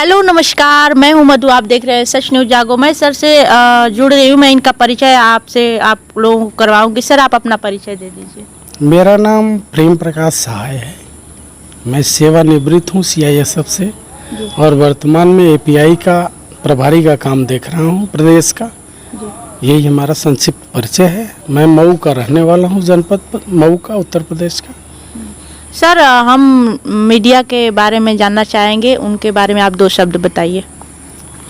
Hello नमस्कार, मैं हूं मधु। आप देख रहे हैं सच न्यूज़ जागो। मैं सर से जुड़ रही हूं। मैं इनका परिचय आप लोगों को करवाऊंगी। सर, आप अपना परिचय दे दीजिए। मेरा नाम प्रेम प्रकाश सहाय है। मैं सेवानिवृत्त हूँ CISF से और वर्तमान में API का प्रभारी का काम देख रहा हूँ प्रदेश का। यही हमारा संक्षिप्त परिचय है। मैं मऊ का रहने वाला हूँ, जनपद मऊ का, उत्तर प्रदेश का। सर, हम मीडिया के बारे में जानना चाहेंगे, उनके बारे में आप 2 शब्द बताइए।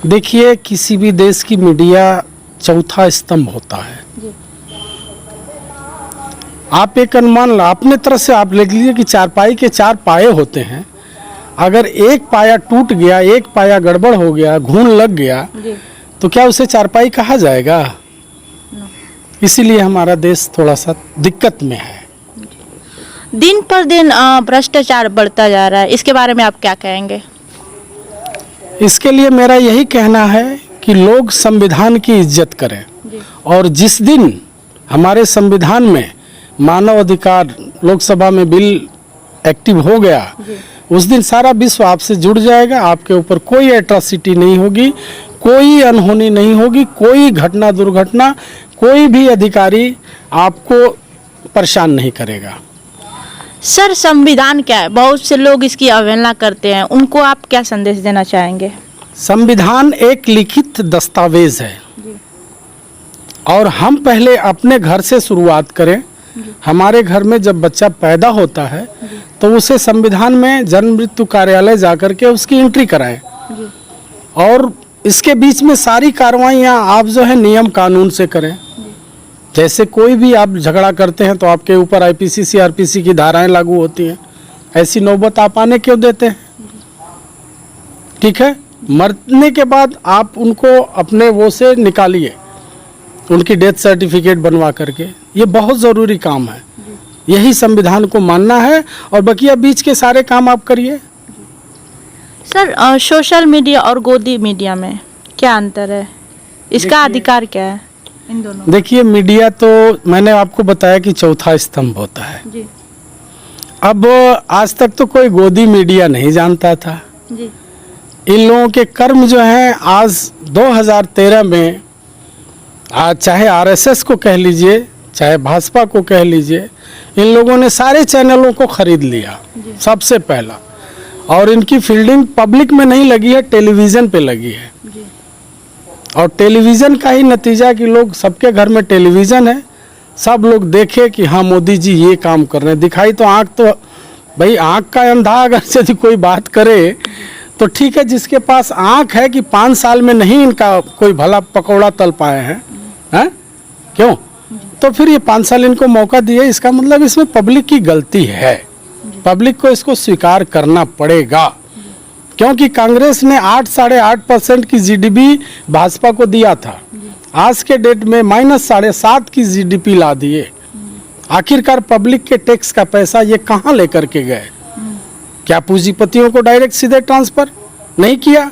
देखिए, किसी भी देश की मीडिया चौथा स्तंभ होता है। आप एक अनुमान अपने तरह से आप लिख लीजिए कि चारपाई के 4 पाए होते हैं। अगर एक पाया टूट गया, एक पाया गड़बड़ हो गया, घून लग गया, तो क्या उसे चारपाई कहा जाएगा? इसीलिए हमारा देश थोड़ा सा दिक्कत में है। दिन पर दिन भ्रष्टाचार बढ़ता जा रहा है, इसके बारे में आप क्या कहेंगे? इसके लिए मेरा यही कहना है कि लोग संविधान की इज्जत करें और जिस दिन हमारे संविधान में मानव अधिकार लोकसभा में बिल एक्टिव हो गया, उस दिन सारा विश्व आपसे जुड़ जाएगा। आपके ऊपर कोई एट्रॉसिटी नहीं होगी, कोई अनहोनी नहीं होगी, कोई घटना दुर्घटना, कोई भी अधिकारी आपको परेशान नहीं करेगा। सर, संविधान क्या है? बहुत से लोग इसकी अवहेलना करते हैं, उनको आप क्या संदेश देना चाहेंगे? संविधान एक लिखित दस्तावेज है और हम पहले अपने घर से शुरुआत करें। हमारे घर में जब बच्चा पैदा होता है तो उसे संविधान में जन्म मृत्यु कार्यालय जाकर के उसकी एंट्री कराएं और इसके बीच में सारी कार्रवाइयाँ आप जो है नियम कानून से करें। जैसे कोई भी आप झगड़ा करते हैं तो आपके ऊपर IPC CRPC की धाराएं लागू होती हैं। ऐसी नौबत आप आने क्यों देते हैं? ठीक है, मरने के बाद आप उनको अपने वो से निकालिए, उनकी डेथ सर्टिफिकेट बनवा करके। ये बहुत ज़रूरी काम है। यही संविधान को मानना है और बकिया बीच के सारे काम आप करिए। सर, सोशल मीडिया और गोदी मीडिया में क्या अंतर है? इसका अधिकार क्या है इन दोनों? देखिए, मीडिया तो मैंने आपको बताया कि चौथा स्तंभ होता है जी। अब आज तक तो कोई गोदी मीडिया नहीं जानता था जी। इन लोगों के कर्म जो हैं आज 2013 में चाहे RSS को कह लीजिए, चाहे भाजपा को कह लीजिए, इन लोगों ने सारे चैनलों को खरीद लिया सबसे पहला। और इनकी फील्डिंग पब्लिक में नहीं लगी है, टेलीविज़न पे लगी है। और टेलीविज़न का ही नतीजा कि लोग, सबके घर में टेलीविज़न है, सब लोग देखे कि हाँ मोदी जी ये काम कर रहे हैं। दिखाई तो आँख, तो भाई आँख का अंधा अगर यदि कोई बात करे तो ठीक है, जिसके पास आँख है कि 5 साल में नहीं इनका कोई भला पकौड़ा तल पाए हैं, क्यों? तो फिर ये 5 साल इनको मौका दिए, इसका मतलब इसमें पब्लिक की गलती है। पब्लिक को इसको स्वीकार करना पड़ेगा, क्योंकि कांग्रेस ने 8.5% की GDP भाजपा को दिया था। आज के डेट में -7.5 की GDP ला दिए। आखिरकार पब्लिक के टैक्स का पैसा ये कहाँ लेकर के गए? क्या पूंजीपतियों को डायरेक्ट सीधे ट्रांसफर नहीं किया?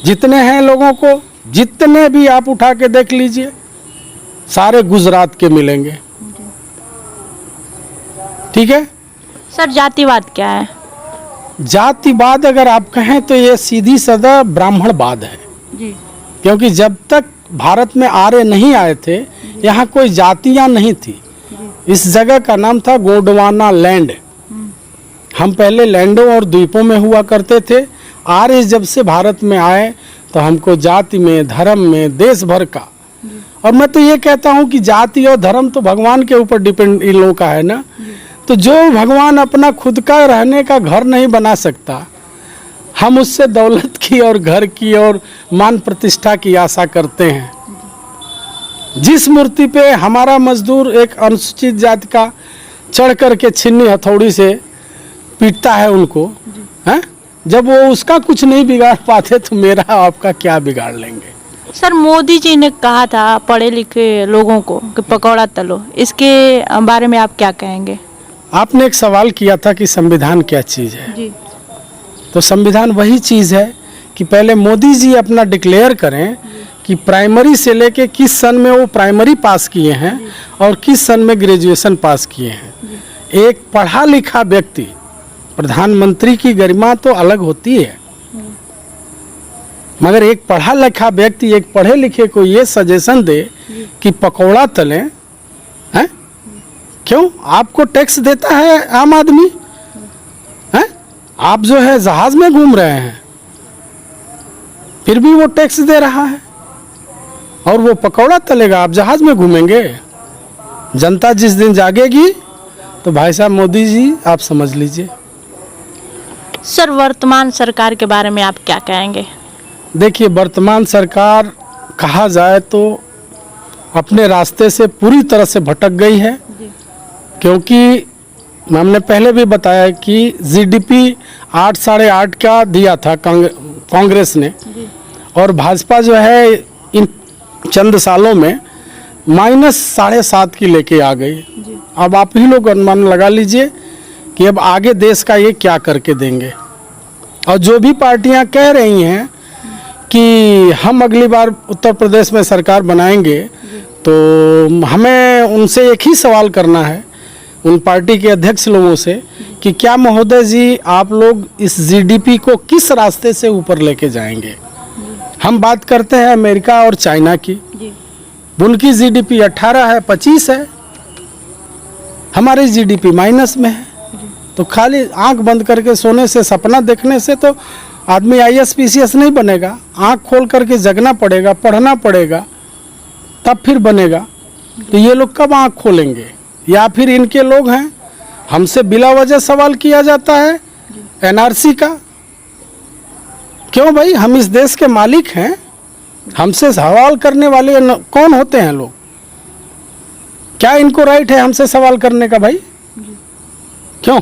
जितने हैं लोगों को, जितने भी आप उठा के देख लीजिए, सारे गुजरात के मिलेंगे। ठीक है सर, जातिवाद क्या है? जातिवाद अगर आप कहें तो ये सीधी साधा ब्राह्मणवाद है जी। क्योंकि जब तक भारत में आर्य नहीं आए थे, यहाँ कोई जातियाँ नहीं थी। इस जगह का नाम था गोंडवाना लैंड। हम पहले लैंडों और द्वीपों में हुआ करते थे। आर्य जब से भारत में आए तो हमको जाति में, धर्म में, देश भर का, और मैं तो ये कहता हूँ कि जाति और धर्म तो भगवान के ऊपर डिपेंड इन लोगों का है ना। तो जो भगवान अपना खुद का रहने का घर नहीं बना सकता, हम उससे दौलत की और घर की और मान प्रतिष्ठा की आशा करते हैं। जिस मूर्ति पे हमारा मजदूर एक अनुसूचित जाति का चढ़ करके छिन्नी हथौड़ी से पीटता है उनको, हैं? जब वो उसका कुछ नहीं बिगाड़ पाते तो मेरा आपका क्या बिगाड़ लेंगे? सर, मोदी जी ने कहा था पढ़े लिखे लोगों को कि पकौड़ा तलो, इसके बारे में आप क्या कहेंगे? आपने एक सवाल किया था कि संविधान क्या चीज़ है जी। तो संविधान वही चीज़ है कि पहले मोदी जी अपना डिक्लेयर करें कि प्राइमरी से लेके किस सन में वो प्राइमरी पास किए हैं और किस सन में ग्रेजुएशन पास किए हैं। एक पढ़ा लिखा व्यक्ति, प्रधानमंत्री की गरिमा तो अलग होती है, मगर एक पढ़ा लिखा व्यक्ति एक पढ़े लिखे को ये सजेशन दे कि पकौड़ा तलें, हैं? क्यों? आपको टैक्स देता है आम आदमी, हैं? आप जो है जहाज में घूम रहे हैं, फिर भी वो टैक्स दे रहा है, और वो पकौड़ा तलेगा, आप जहाज में घूमेंगे। जनता जिस दिन जागेगी तो भाई साहब मोदी जी आप समझ लीजिए। सर, वर्तमान सरकार के बारे में आप क्या कहेंगे? देखिए, वर्तमान सरकार कहा जाए तो अपने रास्ते से पूरी तरह से भटक गई है, क्योंकि हमने पहले भी बताया कि जीडीपी 8 साढ़े 8 का दिया था कांग्रेस ने, और भाजपा जो है इन चंद सालों में -7.5 की लेके आ गई। अब आप ही लोग अनुमान लगा लीजिए कि अब आगे देश का ये क्या करके देंगे। और जो भी पार्टियां कह रही हैं कि हम अगली बार उत्तर प्रदेश में सरकार बनाएंगे, तो हमें उनसे एक ही सवाल करना है, उन पार्टी के अध्यक्ष लोगों से, कि क्या महोदय जी आप लोग इस जीडीपी को किस रास्ते से ऊपर लेके जाएंगे। हम बात करते हैं अमेरिका और चाइना की, उनकी जीडीपी 18 है, 25 है, हमारी जीडीपी माइनस में है। तो खाली आंख बंद करके सोने से, सपना देखने से तो आदमी IAS PCS नहीं बनेगा। आंख खोल करके जगना पड़ेगा, पढ़ना पड़ेगा, तब फिर बनेगा। तो ये लोग कब आंख खोलेंगे? या फिर इनके लोग हैं, हमसे बिला वजह सवाल किया जाता है NRC का। क्यों भाई? हम इस देश के मालिक हैं, हमसे सवाल करने वाले कौन होते हैं लोग? क्या इनको राइट है हमसे सवाल करने का भाई? क्यों?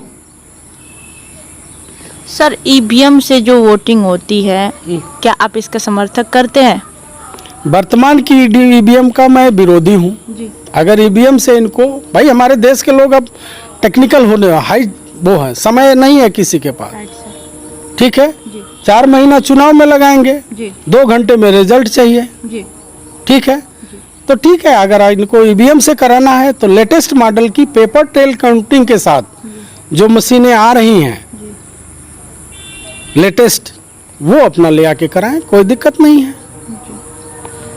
सर, EVM से जो वोटिंग होती है, क्या आप इसका समर्थक करते हैं? वर्तमान की EVM का मैं विरोधी हूँ। अगर EVM से इनको, भाई हमारे देश के लोग अब टेक्निकल होने हाई वो है, समय नहीं है किसी के पास, ठीक है? 4 महीना चुनाव में लगाएंगे, 2 घंटे में रिजल्ट चाहिए, ठीक है? तो ठीक है, अगर इनको EVM से कराना है तो लेटेस्ट मॉडल की पेपर ट्रेल काउंटिंग के साथ जो मशीनें आ रही हैं लेटेस्ट, वो अपना ले आके कराएं, कोई दिक्कत नहीं है।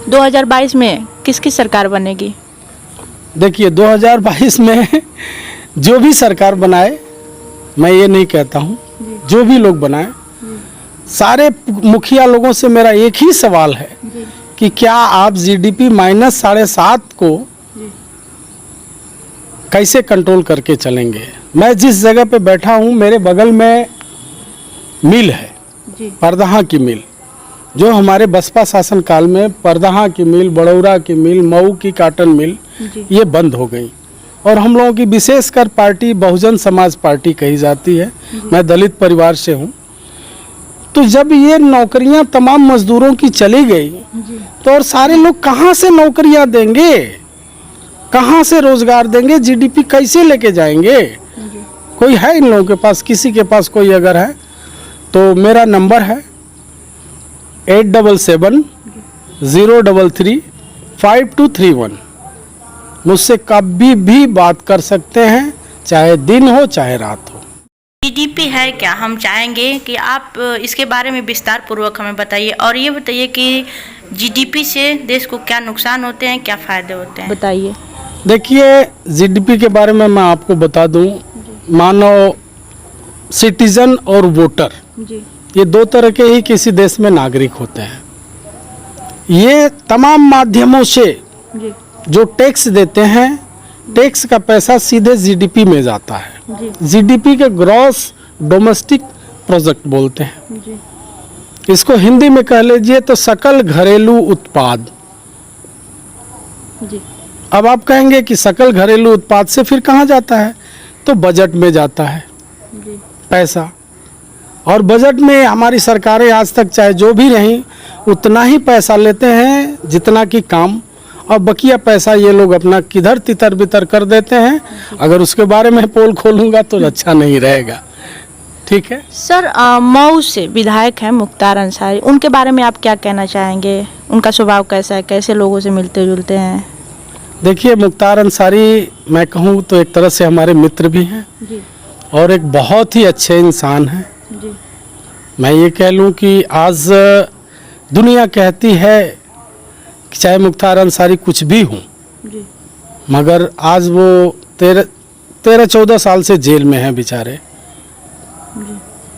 2022 में किसकी सरकार बनेगी? देखिए, 2022 में जो भी सरकार बनाए, मैं ये नहीं कहता हूँ, जो भी लोग बनाए, सारे मुखिया लोगों से मेरा एक ही सवाल है कि क्या आप जीडीपी -7.5 को कैसे कंट्रोल करके चलेंगे। मैं जिस जगह पे बैठा हूँ, मेरे बगल में मिल है, परदहा की मिल, जो हमारे बसपा शासन काल में परदहा की मिल, बड़ौरा की मिल, मऊ की काटन मिल, ये बंद हो गई। और हम लोगों की विशेषकर पार्टी बहुजन समाज पार्टी कही जाती है, मैं दलित परिवार से हूँ। तो जब ये नौकरियां तमाम मजदूरों की चली गई, तो और सारे लोग कहाँ से नौकरियां देंगे, कहाँ से रोजगार देंगे, जीडीपी कैसे लेके जाएंगे? कोई है इन लोगों के पास? किसी के पास कोई अगर है तो मेरा नंबर है 8770335231। मुझसे कभी भी बात कर सकते हैं, चाहे दिन हो चाहे रात हो। जीडीपी है क्या? हम चाहेंगे कि आप इसके बारे में विस्तार पूर्वक हमें बताइए, और ये बताइए कि जीडीपी से देश को क्या नुकसान होते हैं, क्या फायदे होते हैं, बताइए। देखिए, जीडीपी के बारे में मैं आपको बता दूं, मानो सिटीजन और वोटर, ये 2 तरह के ही किसी देश में नागरिक होते हैं। ये तमाम माध्यमों से जो टैक्स देते हैं, टैक्स का पैसा सीधे जीडीपी में जाता है। जीडीपी के ग्रॉस डोमेस्टिक प्रोडक्ट बोलते हैं, इसको हिंदी में कह लीजिए तो सकल घरेलू उत्पाद। अब आप कहेंगे कि सकल घरेलू उत्पाद से फिर कहाँ जाता है? तो बजट में जाता है पैसा, और बजट में हमारी सरकारें आज तक चाहे जो भी रहीं उतना ही पैसा लेते हैं जितना कि काम, और बकिया पैसा ये लोग अपना किधर तितर बितर कर देते हैं। अगर उसके बारे में पोल खोलूंगा तो अच्छा नहीं रहेगा, ठीक है? सर, मऊ से विधायक हैं मुख्तार अंसारी, उनके बारे में आप क्या कहना चाहेंगे? उनका स्वभाव कैसा है, कैसे लोगों से मिलते जुलते हैं? देखिए, मुख्तार अंसारी मैं कहूँ तो एक तरह से हमारे मित्र भी हैं और एक बहुत ही अच्छे इंसान हैं। मैं ये कह लूँ कि आज दुनिया कहती है कि चाहे मुख्तार अंसारी कुछ भी हों, जी मगर आज वो 13-14 साल से जेल में हैं बेचारे।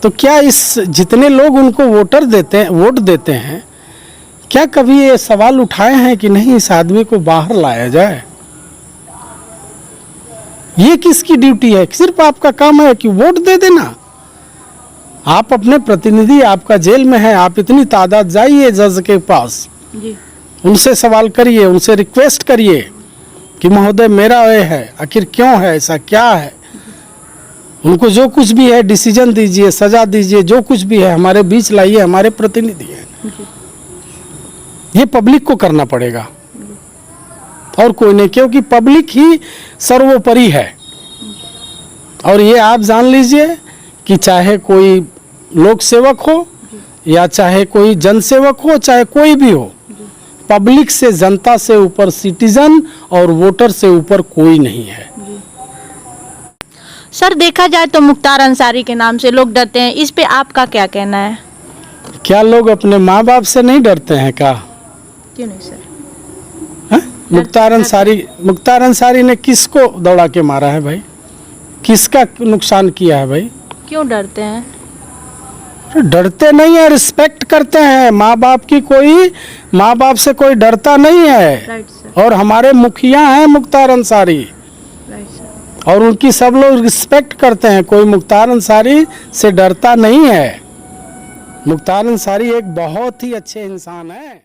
तो क्या इस जितने लोग उनको वोट देते हैं, क्या कभी ये सवाल उठाए हैं कि नहीं इस आदमी को बाहर लाया जाए? ये किसकी ड्यूटी है? सिर्फ आपका काम है कि वोट दे देना। आप अपने प्रतिनिधि, आपका जेल में है, आप इतनी तादाद जाइए जज के पास, जी उनसे सवाल करिए, उनसे रिक्वेस्ट करिए कि महोदय मेरा ये है, आखिर क्यों है ऐसा, क्या है। उनको जो कुछ भी है डिसीजन दीजिए, सजा दीजिए, जो कुछ भी है हमारे बीच लाइए, हमारे प्रतिनिधि हैं। ये पब्लिक को करना पड़ेगा और कोई नहीं, क्योंकि पब्लिक ही सर्वोपरि है। और ये आप जान लीजिए कि चाहे कोई लोक सेवक हो या चाहे कोई जनसेवक हो, चाहे कोई भी हो, पब्लिक से, जनता से ऊपर सिटीजन और वोटर से ऊपर कोई नहीं है। सर, देखा जाए तो मुख्तार अंसारी के नाम से लोग डरते हैं, इस पे आपका क्या कहना है? क्या लोग अपने माँ बाप से नहीं डरते हैं क्या? क्यों नहीं सर? मुख्तार अंसारी ने किसको दौड़ा के मारा है भाई? किसका नुकसान किया है भाई? क्यों डरते हैं? डरते नहीं है, रिस्पेक्ट करते हैं। माँ बाप से कोई डरता नहीं है। Right sir. और हमारे मुखिया हैं मुख्तार अंसारी, राइट सर। और उनकी सब लोग रिस्पेक्ट करते हैं। कोई मुख्तार अंसारी से डरता नहीं है। मुख्तार अंसारी एक बहुत ही अच्छे इंसान है।